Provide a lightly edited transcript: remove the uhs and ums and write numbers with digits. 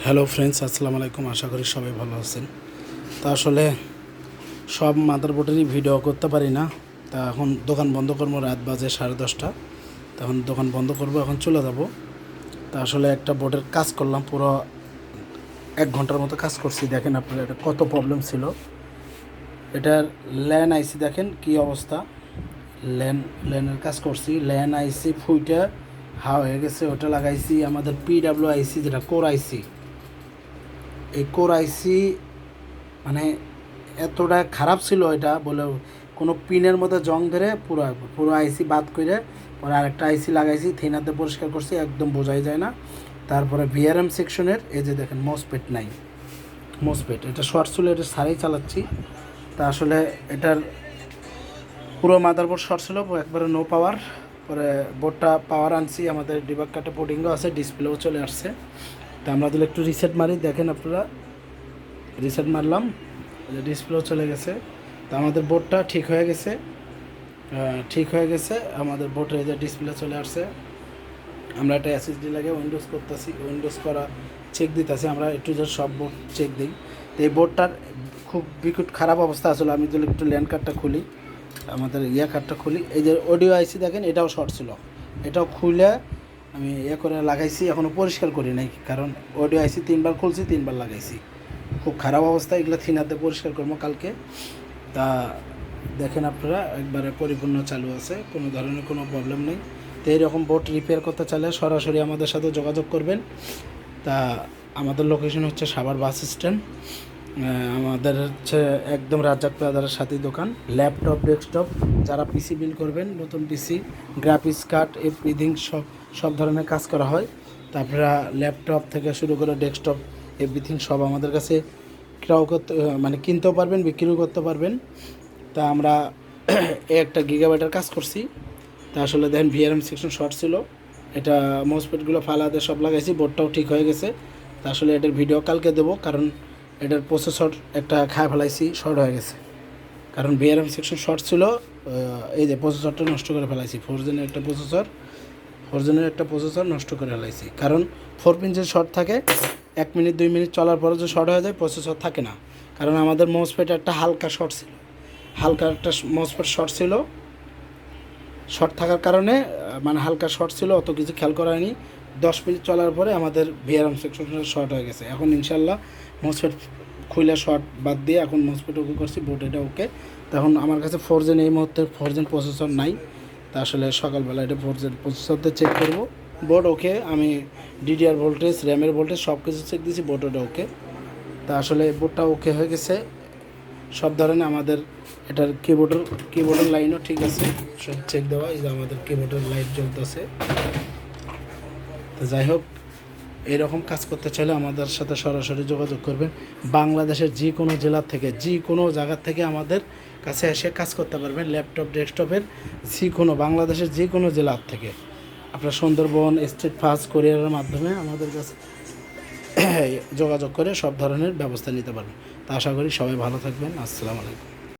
Hello friends, আসসালামু আলাইকুম। আশা করি সবাই ভালো আছেন। তা আসলে সব মাদারবোর্ডেরই ভিডিও করতে পারি না। তা এখন দোকান বন্ধ করবো, রাত বাজে 10:30। তখন দোকান বন্ধ করবো, এখন চলে যাব। তা আসলে একটা বোর্ডের কাজ করলাম, পুরো 1 ঘন্টার মতো কাজ করছি। দেখেন আপনারা এটা কত প্রবলেম ছিল। এটার ল্যান আইসি দেখেন কি অবস্থা। ল্যানের কাজ করছি, ল্যান আইসি ফুইটা হয়ে গেছে। ওটা লাগাইছি আমাদের PW আইসি, যেটা কোর আইসি। এই কোর আইসি মানে এতটা খারাপ ছিল, এটা বলে কোনো পিনের মধ্যে জং ধরে পুরো পুরো আইসি বাদ করে পরে আরেকটা আইসি লাগাইছি, থিনাতে পরিষ্কার করছি, একদম বোঝাই যায় না। তারপরে VRM সেকশনের এই যে দেখেন মসপেট নাই, মসপেট এটা শর্ট ছিল, এটা সারাই চালাচ্ছি। তা আসলে এটার পুরো মাদারবোর্ড শর্ট ছিল, একবারে নো পাওয়ার। পরে বোর্ডটা পাওয়ার আনছি, আমাদের ডিবাগ কাটে পোর্টিংও আছে, ডিসপ্লেও চলে আসছে। তা আমরা দিলে একটু রিসেট মারি, দেখেন আপনারা রিসেট মারলাম, ডিসপ্লেও চলে গেছে। তো আমাদের বোর্ডটা ঠিক হয়ে গেছে, আমাদের বোর্ডের যে ডিসপ্লে চলে আসছে। আমরা একটা SSD লাগে উইন্ডোজ করতেছি, উইন্ডোজ করা চেক দিতেছি। আমরা একটু যে সব বোর্ড চেক দিই। তো এই বোর্ডটার খুব বিকট খারাপ অবস্থা আসলে। আমি যদি একটু ল্যান্ড কার্ডটা খুলি, আমাদের কার্ডটা খুলি, এই যে অডিও আইসি দেখেন, এটাও শর্ট ছিল। এটাও খুলে আমি করে লাগাইছি, এখনও পরিষ্কার করি নাই, কারণ অডিও আইসি 3বার খুলছি, 3বার লাগাইছি। খুব খারাপ অবস্থা, এগুলো থিনাতে পরিষ্কার করবো কালকে। তা দেখেন আপনারা একবারে পরিপূর্ণ চালু আছে, কোনো ধরনের কোনো প্রবলেম নেই। তো এইরকম বোর্ড রিপেয়ার করতে চাইলে সরাসরি আমাদের সাথে যোগাযোগ করবেন। তা আমাদের লোকেশন হচ্ছে সাভার বাস স্ট্যান্ড। আমাদের হচ্ছে একদম রাজ্জাক প্লাজার সাথেই দোকান। ল্যাপটপ, ডেস্কটপ, যারা PC বিল করবেন, নতুন PC, গ্রাফিক্স কার্ড, এভরিথিং সব ধরনের কাজ করা হয়। তারপরে ল্যাপটপ থেকে শুরু করে ডেস্কটপ এভরিথিং সব আমাদের কাছে ক্রয় করতে, মানে কিনতেও পারবেন, বিক্রিও করতে পারবেন। তা আমরা একটা গিগাবাইটের কাজ করছি। তা আসলে দেখেন VRM সেকশন শর্ট ছিল, এটা মসপেটগুলো ফালাতে সব লাগাইছি, বোর্ডটাও ঠিক হয়ে গেছে। তা আসলে এটার ভিডিও কালকে দেবো, কারণ এটার প্রসেসর একটা খায় ফেলাইছি, শর্ট হয়ে গেছে। কারণ VRM সেকশন শর্ট ছিল, এই যে প্রসেসরটা নষ্ট করে ফেলাইছি। 4 জেনের একটা প্রসেসর নষ্ট করে ফেলাইছি, কারণ 4 পিন যে শর্ট থাকে, 1 মিনিট 2 মিনিট চলার পরে যে শর্ট হয়ে যায়, প্রসেসর থাকে না। কারণ আমাদের মসপেট একটা হালকা শর্ট ছিল, মসপেট শর্ট থাকার কারণে, মানে হালকা শর্ট ছিল, অত কিছু খেয়াল করা হয়নি। 10 মিনিট চলার পরে আমাদের VRM সেকশনটা শর্ট হয়ে গেছে। এখন ইনশাল্লাহ মসপেট খুলে শর্ট বাদ দিয়ে এখন মসপেট ওকে করছি, বোর্ড এটা ওকে। তখন আমার কাছে 4 জেন এই মুহূর্তে 4 জেন প্রসেসর নাই। তা আসলে সকালবেলা এটা 4 জেন প্রসেসরতে চেক করব। বোর্ড ওকে, আমি DDR ভোল্টেজ, র্যামের ভোল্টেজ সব কিছু চেক দিয়েছি, বোর্ড ওটা ওকে। তা আসলে বোর্ডটা ওকে হয়ে গেছে সব ধরনের। আমাদের এটার কিবোর্ডের লাইনও ঠিক আছে, সব চেক দেওয়া। এই যে আমাদের কিবোর্ডের লাইট জ্বলতেছে। তো যাই হোক, এরকম কাজ করতে চাইলে আমাদের সাথে সরাসরি যোগাযোগ করবেন। বাংলাদেশের যে কোনো জেলার থেকে, যে কোনো জায়গার থেকে আমাদের কাছে এসে কাজ করতে পারবেন। ল্যাপটপ, ডেস্কটপের বাংলাদেশের যে কোনো জেলার থেকে আপনার সুন্দরবন স্টেট ফাস্ট কোরিয়ারের মাধ্যমে আমাদের কাছে যোগাযোগ করে সব ধরনের ব্যবস্থা নিতে পারবেন। তা আশা করি সবাই ভালো থাকবেন। আসসালামু আলাইকুম।